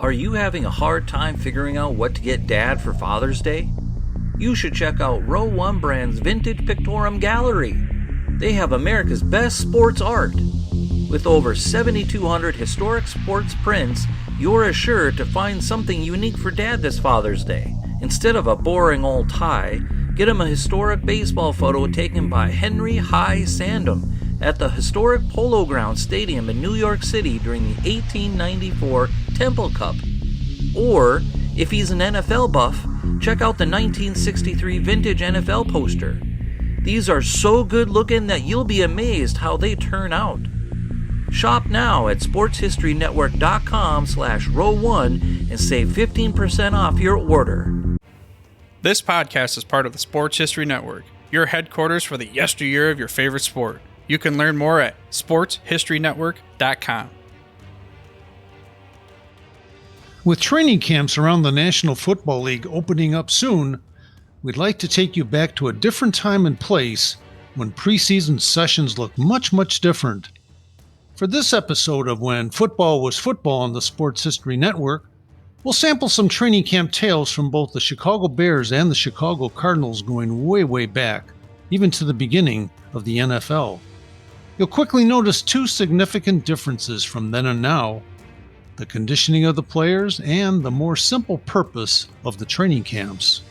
Are you having a hard time figuring out what to get Dad for Father's Day? You should check out Row 1 Brand's Vintage Pictorum Gallery. They have America's best sports art. With over 7,200 historic sports prints, you're assured to find something unique for Dad this Father's Day. Instead of a boring old tie, get him a historic baseball photo taken by Henry High Sandom at the historic Polo Grounds Stadium in New York City during the 1894 Temple Cup. Or, if he's an NFL buff, check out the 1963 vintage NFL poster. These are so good looking that you'll be amazed how they turn out. Shop now at sportshistorynetwork.com/row1 and save 15% off your order. This podcast is part of the Sports History Network, your headquarters for the yesteryear of your favorite sport. You can learn more at sportshistorynetwork.com. With training camps around the National Football League opening up soon, we'd like to take you back to a different time and place when preseason sessions look much different. For this episode of When Football Was Football on the Sports History Network, we'll sample some training camp tales from both the Chicago Bears and the Chicago Cardinals going way back, even to the beginning of the NFL. You'll quickly notice two significant differences from then and now: the conditioning of the players and the more simple purpose of the training camps.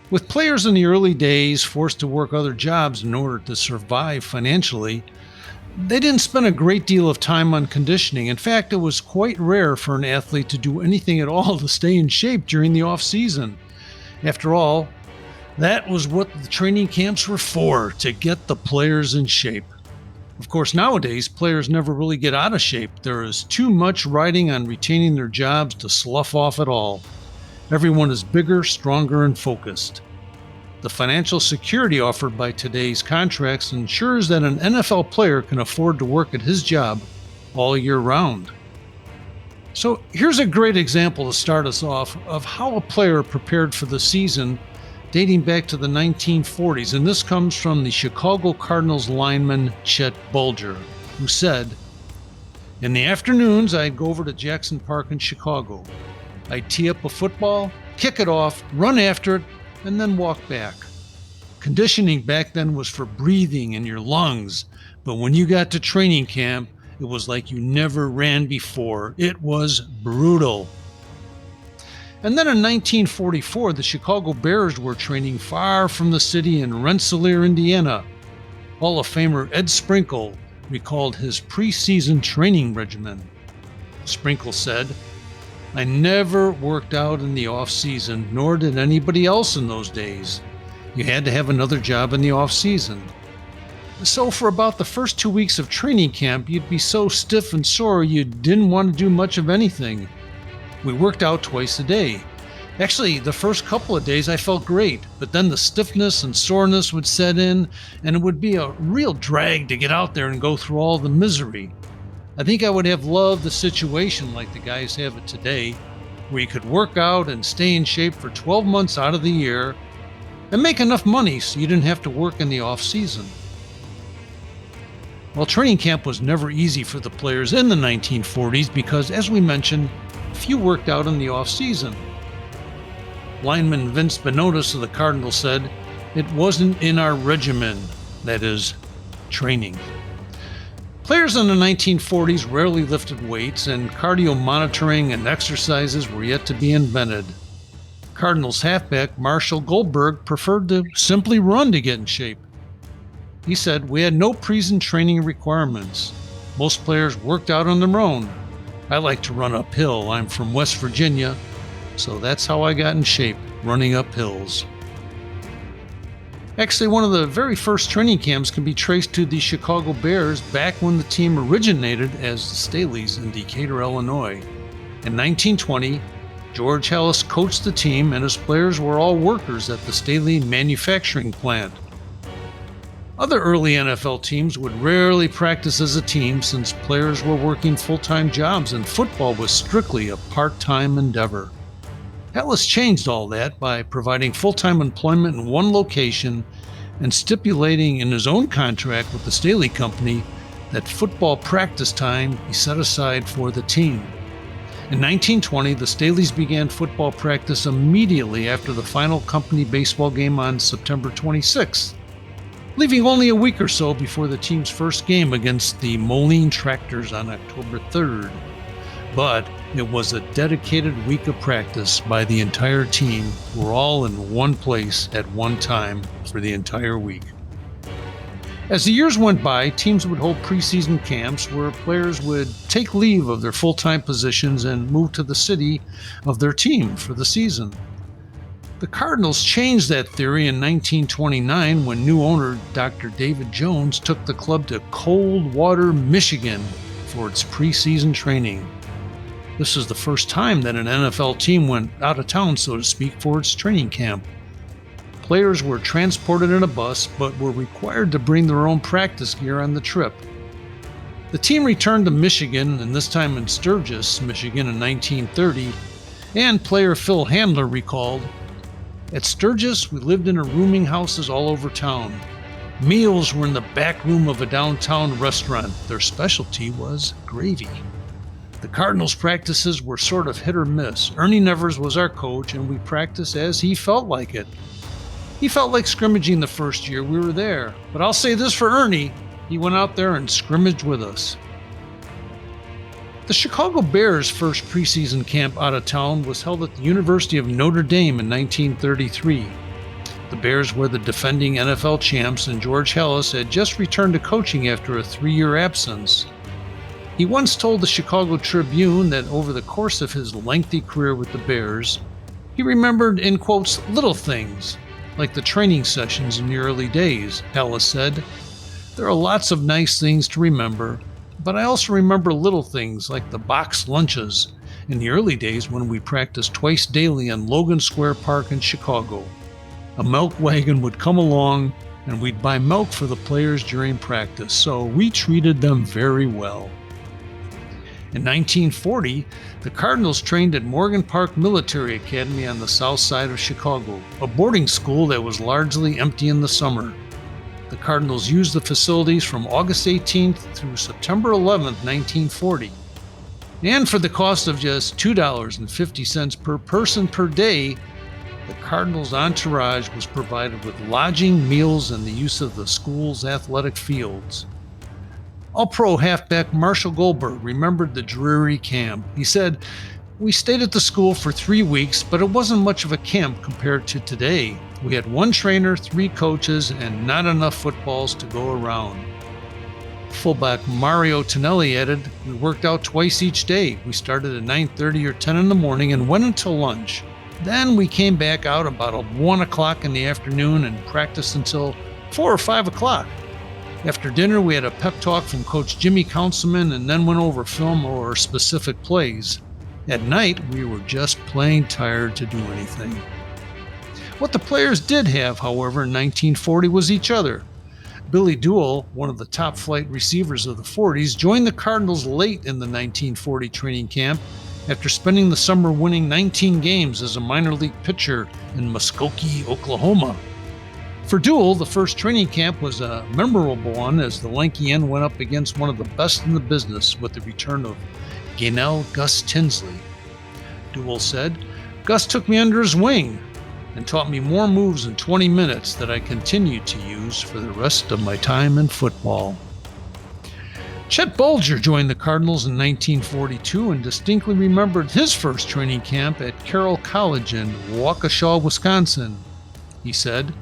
With players in the early days forced to work other jobs in order to survive financially, they didn't spend a great deal of time on conditioning. In fact, it was quite rare for an athlete to do anything at all to stay in shape during the off-season. After all, that was what the training camps were for, to get the players in shape. Of course, nowadays, players never really get out of shape. There is too much riding on retaining their jobs to slough off at all. Everyone is bigger, stronger, and focused. The financial security offered by today's contracts ensures that an NFL player can afford to work at his job all year round. So here's a great example to start us off of how a player prepared for the season dating back to the 1940s, and this comes from the Chicago Cardinals lineman Chet Bulger, who said, "In the afternoons, I'd go over to Jackson Park in Chicago. I'd tee up a football, kick it off, run after it, and then walk back. Conditioning back then was for breathing and your lungs, but when you got to training camp, it was like you never ran before. It was brutal." And then in 1944, the Chicago Bears were training far from the city in Rensselaer, Indiana. Hall of Famer Ed Sprinkle recalled his preseason training regimen. Sprinkle said, "I never worked out in the off-season, nor did anybody else in those days. You had to have another job in the off-season. So for about the first 2 weeks of training camp, you'd be so stiff and sore you didn't want to do much of anything. We worked out twice a day. Actually, the first couple of days I felt great, but then the stiffness and soreness would set in, and it would be a real drag to get out there and go through all the misery. I think I would have loved the situation like the guys have it today, where you could work out and stay in shape for 12 months out of the year and make enough money so you didn't have to work in the off-season." Well, training camp was never easy for the players in the 1940s because, as we mentioned, few worked out in the off-season. Lineman Vince Benotis of the Cardinals said, "It wasn't in our regimen," that is, training. Players in the 1940s rarely lifted weights, and cardio monitoring and exercises were yet to be invented. Cardinals halfback Marshall Goldberg preferred to simply run to get in shape. He said, "We had no pre-training requirements. Most players worked out on their own. I like to run uphill. I'm from West Virginia, so that's how I got in shape, running up hills." Actually, one of the very first training camps can be traced to the Chicago Bears back when the team originated as the Staleys in Decatur, Illinois. In 1920, George Halas coached the team, and his players were all workers at the Staley manufacturing plant. Other early NFL teams would rarely practice as a team since players were working full-time jobs and football was strictly a part-time endeavor. Halas changed all that by providing full-time employment in one location and stipulating in his own contract with the Staley Company that football practice time be set aside for the team. In 1920, the Staleys began football practice immediately after the final company baseball game on September 26th, leaving only a week or so before the team's first game against the Moline Tractors on October 3rd. But it was a dedicated week of practice by the entire team, who were all in one place at one time for the entire week. As the years went by, teams would hold preseason camps where players would take leave of their full-time positions and move to the city of their team for the season. The Cardinals changed that theory in 1929 when new owner Dr. David Jones took the club to Coldwater, Michigan for its preseason training. This was the first time that an NFL team went out of town, so to speak, for its training camp. Players were transported in a bus, but were required to bring their own practice gear on the trip. The team returned to Michigan, and this time in Sturgis, Michigan in 1930, and player Phil Handler recalled, "At Sturgis, we lived in rooming houses all over town. Meals were in the back room of a downtown restaurant. Their specialty was gravy. The Cardinals' practices were sort of hit or miss. Ernie Nevers was our coach, and we practiced as he felt like it. He felt like scrimmaging the first year we were there. But I'll say this for Ernie, he went out there and scrimmaged with us." The Chicago Bears' first preseason camp out of town was held at the University of Notre Dame in 1933. The Bears were the defending NFL champs, and George Halas had just returned to coaching after a 3-year absence. He once told the Chicago Tribune that over the course of his lengthy career with the Bears, he remembered, in quotes, little things, like the training sessions in the early days. Halas said, "There are lots of nice things to remember, but I also remember little things like the box lunches in the early days when we practiced twice daily in Logan Square Park in Chicago. A milk wagon would come along and we'd buy milk for the players during practice, so we treated them very well." In 1940, the Cardinals trained at Morgan Park Military Academy on the south side of Chicago, a boarding school that was largely empty in the summer. The Cardinals used the facilities from August 18th through September 11th, 1940. And for the cost of just $2.50 per person per day, the Cardinals' entourage was provided with lodging, meals, and the use of the school's athletic fields. All-Pro halfback Marshall Goldberg remembered the dreary camp. He said, "We stayed at the school for 3 weeks, but it wasn't much of a camp compared to today. We had 1 trainer, 3 coaches, and not enough footballs to go around." Fullback Mario Tonelli added, "We worked out twice each day. We started at 9:30 or 10 in the morning and went until lunch. Then we came back out about 1 o'clock in the afternoon and practiced until 4 or 5 o'clock. After dinner, we had a pep talk from Coach Jimmy Councilman and then went over film or specific plays. At night, we were just plain tired to do anything." What the players did have, however, in 1940 was each other. Billy Duell, one of the top flight receivers of the 40s, joined the Cardinals late in the 1940 training camp after spending the summer winning 19 games as a minor league pitcher in Muskogee, Oklahoma. For Duell, the first training camp was a memorable one as the lanky end went up against one of the best in the business with the return of Gainell Gus Tinsley. Duell said, "Gus took me under his wing and taught me more moves in 20 minutes that I continued to use for the rest of my time in football." Chet Bolger joined the Cardinals in 1942 and distinctly remembered his first training camp at Carroll College in Waukesha, Wisconsin. He said,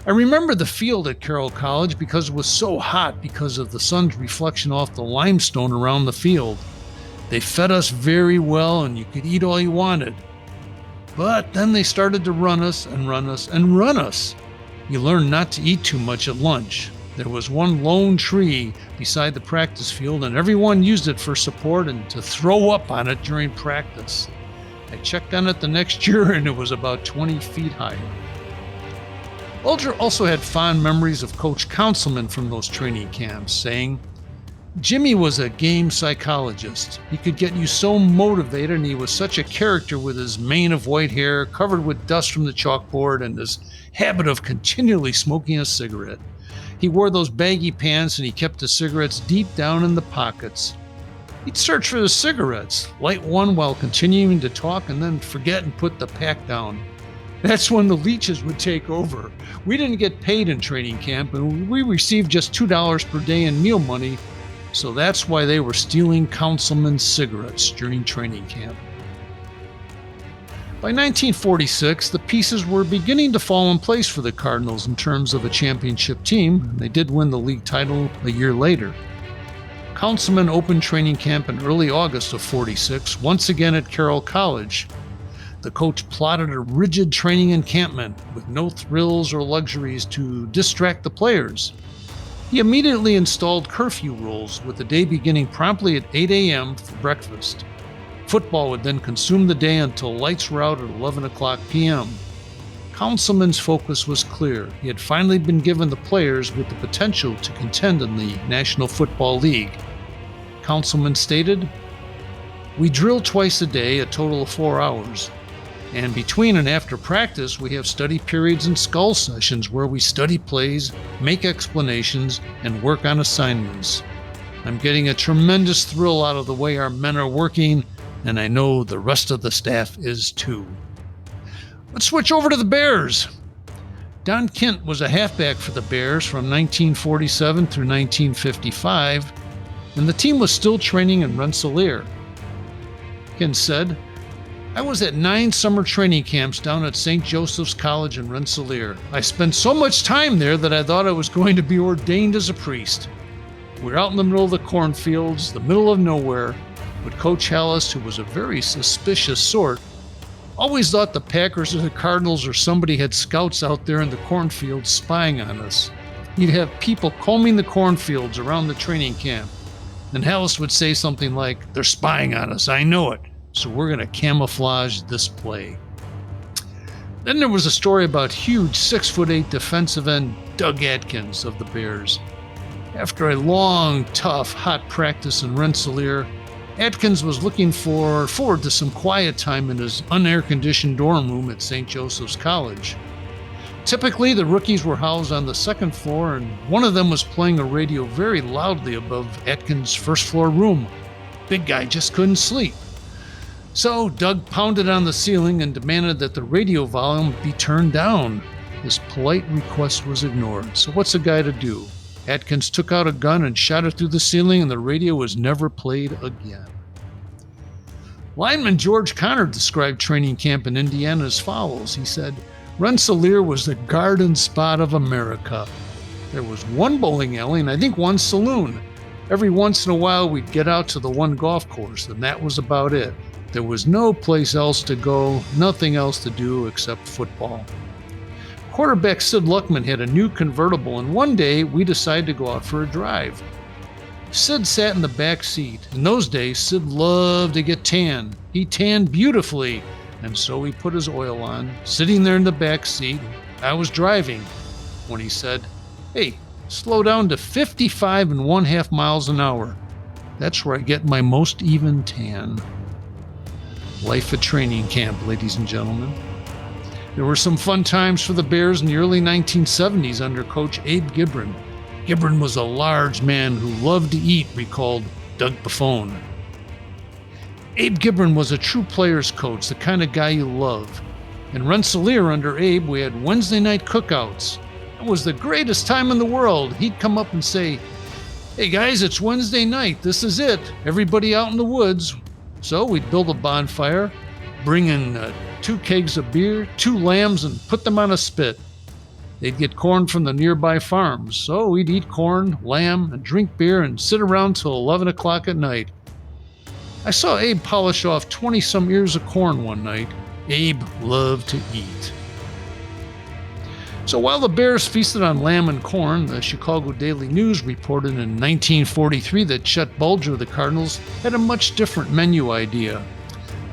"I remember the field at Carroll College because it was so hot because of the sun's reflection off the limestone around the field. They fed us very well and you could eat all you wanted. But then they started to run us and run us and run us. You learned not to eat too much at lunch. There was one lone tree beside the practice field and everyone used it for support and to throw up on it during practice. I checked on it the next year and it was about 20 feet higher." Bolger also had fond memories of Coach Councilman from those training camps, saying, "Jimmy was a game psychologist. He could get you so motivated, and he was such a character with his mane of white hair covered with dust from the chalkboard and his habit of continually smoking a cigarette. He wore those baggy pants and he kept the cigarettes deep down in the pockets. He'd search for the cigarettes, light one while continuing to talk, and then forget and put the pack down. That's when the leeches would take over. We didn't get paid in training camp, and we received just $2 per day in meal money, so that's why they were stealing councilmen's cigarettes during training camp. By 1946, the pieces were beginning to fall in place for the Cardinals in terms of a championship team, and they did win the league title a year later. Councilmen opened training camp in early August of 46, once again at Carroll College. The coach plotted a rigid training encampment with no thrills or luxuries to distract the players. He immediately installed curfew rules, with the day beginning promptly at 8 a.m. for breakfast. Football would then consume the day until lights were out at 11 o'clock p.m. Councilman's focus was clear. He had finally been given the players with the potential to contend in the National Football League. Councilman stated, "We drill twice a day, a total of 4 hours. And between and after practice, we have study periods and skull sessions where we study plays, make explanations, and work on assignments. I'm getting a tremendous thrill out of the way our men are working, and I know the rest of the staff is too." Let's switch over to the Bears. Don Kent was a halfback for the Bears from 1947 through 1955, and the team was still training in Rensselaer. Kent said, "I was at 9 summer training camps down at St. Joseph's College in Rensselaer. I spent so much time there that I thought I was going to be ordained as a priest. We're out in the middle of the cornfields, the middle of nowhere, but Coach Hallis, who was a very suspicious sort, always thought the Packers or the Cardinals or somebody had scouts out there in the cornfields spying on us. He'd have people combing the cornfields around the training camp, and Hallis would say something like, 'They're spying on us, I know it, so we're going to camouflage this play.'" Then there was a story about huge 6'8" defensive end Doug Atkins of the Bears. After a long, tough, hot practice in Rensselaer, Atkins was looking forward to some quiet time in his unair-conditioned dorm room at St. Joseph's College. Typically, the rookies were housed on the second floor, and one of them was playing a radio very loudly above Atkins' first-floor room. Big guy just couldn't sleep. So Doug pounded on the ceiling and demanded that the radio volume be turned down. His polite request was ignored. So what's a guy to do? Atkins took out a gun and shot it through the ceiling, and the radio was never played again. Lineman George Connor described training camp in Indiana as follows. He said, "Rensselaer was the garden spot of America. There was one bowling alley and I think one saloon. Every once in a while we'd get out to the one golf course, and that was about it. There was no place else to go, nothing else to do except football." Quarterback Sid Luckman had a new convertible, and one day we decided to go out for a drive. Sid sat in the back seat. In those days, Sid loved to get tan. He tanned beautifully, and so he put his oil on, sitting there in the back seat. I was driving when he said, "Hey, slow down to 55.5 miles an hour. That's where I get my most even tan." Life at training camp, ladies and gentlemen. There were some fun times for the Bears in the early 1970s under Coach Abe Gibron. Gibron was a large man who loved to eat, recalled Doug Buffone. Abe Gibron was a true player's coach, the kind of guy you love. In Rensselaer under Abe, we had Wednesday night cookouts. It was the greatest time in the world. He'd come up and say, "Hey guys, it's Wednesday night. This is it. Everybody out in the woods." So we'd build a bonfire, bring in 2 kegs of beer, 2 lambs, and put them on a spit. They'd get corn from the nearby farms, so we'd eat corn, lamb, and drink beer and sit around till 11 o'clock at night. I saw Abe polish off 20-some ears of corn one night. Abe loved to eat. So while the Bears feasted on lamb and corn, the Chicago Daily News reported in 1943 that Chet Bulger of the Cardinals had a much different menu idea.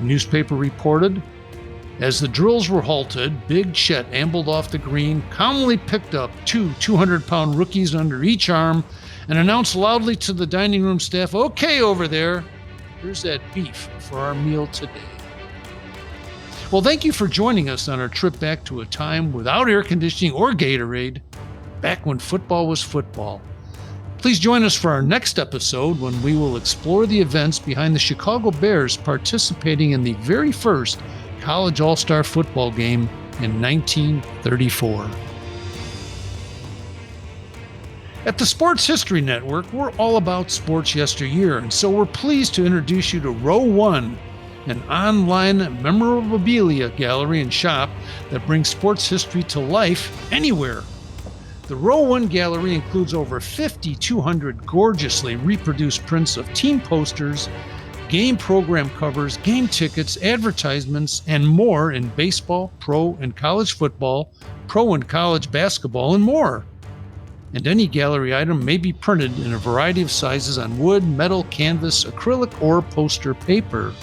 The newspaper reported, "As the drills were halted, Big Chet ambled off the green, calmly picked up 2 200-pound rookies under each arm, and announced loudly to the dining room staff, 'Okay, over there, here's that beef for our meal today.'" Well, thank you for joining us on our trip back to a time without air conditioning or Gatorade, back when football was football. Please join us for our next episode when we will explore the events behind the Chicago Bears participating in the very first college all-star football game in 1934. At the Sports History Network, we're all about sports yesteryear, and so we're pleased to introduce you to Row 1, an online memorabilia gallery and shop that brings sports history to life anywhere. The Row 1 gallery includes over 5,200 gorgeously reproduced prints of team posters, game program covers, game tickets, advertisements, and more in baseball, pro and college football, pro and college basketball, and more. And any gallery item may be printed in a variety of sizes on wood, metal, canvas, acrylic, or poster paper.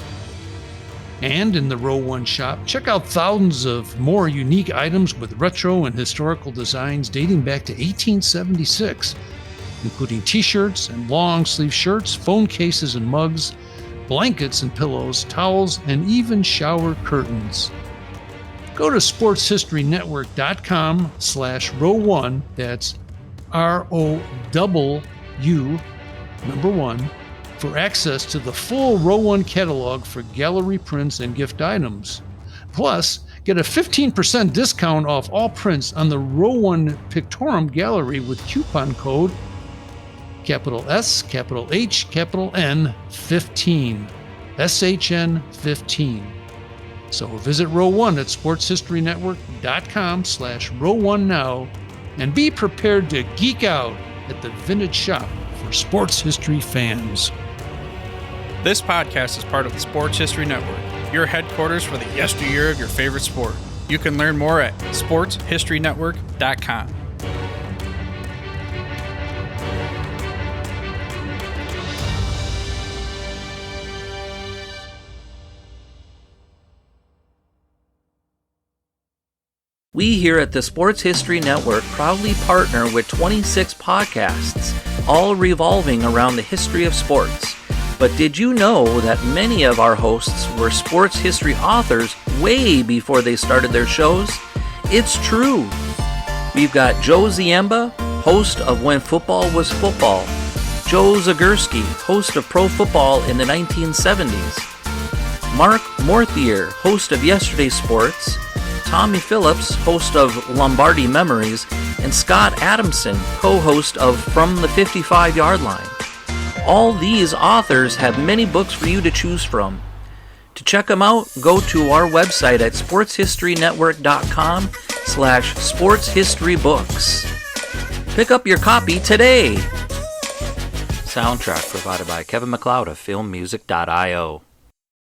And in the Row 1 shop, check out thousands of more unique items with retro and historical designs dating back to 1876, including t-shirts and long-sleeve shirts, phone cases and mugs, blankets and pillows, towels, and even shower curtains. Go to sportshistorynetwork.com/row1, that's ROW1, for access to the full Row 1 catalog for gallery prints and gift items. Plus, get a 15% discount off all prints on the Row 1 Pictorum Gallery with coupon code capital S, capital H, capital N, 15, SHN 15. So visit Row 1 at sportshistorynetwork.com/row1 now and be prepared to geek out at the vintage shop for sports history fans. This podcast is part of the Sports History Network, your headquarters for the yesteryear of your favorite sport. You can learn more at sportshistorynetwork.com. We here at the Sports History Network proudly partner with 26 podcasts, all revolving around the history of sports. But did you know that many of our hosts were sports history authors way before they started their shows? It's true. We've got Joe Ziemba, host of When Football Was Football, Joe Zagurski, host of Pro Football in the 1970s, Mark Morthier, host of Yesterday Sports, Tommy Phillips, host of Lombardi Memories, and Scott Adamson, co-host of From the 55-Yard Line. All these authors have many books for you to choose from. To check them out, go to our website at sportshistorynetwork.com/sportshistorybooks. Pick up your copy today. Soundtrack provided by Kevin MacLeod of filmmusic.io.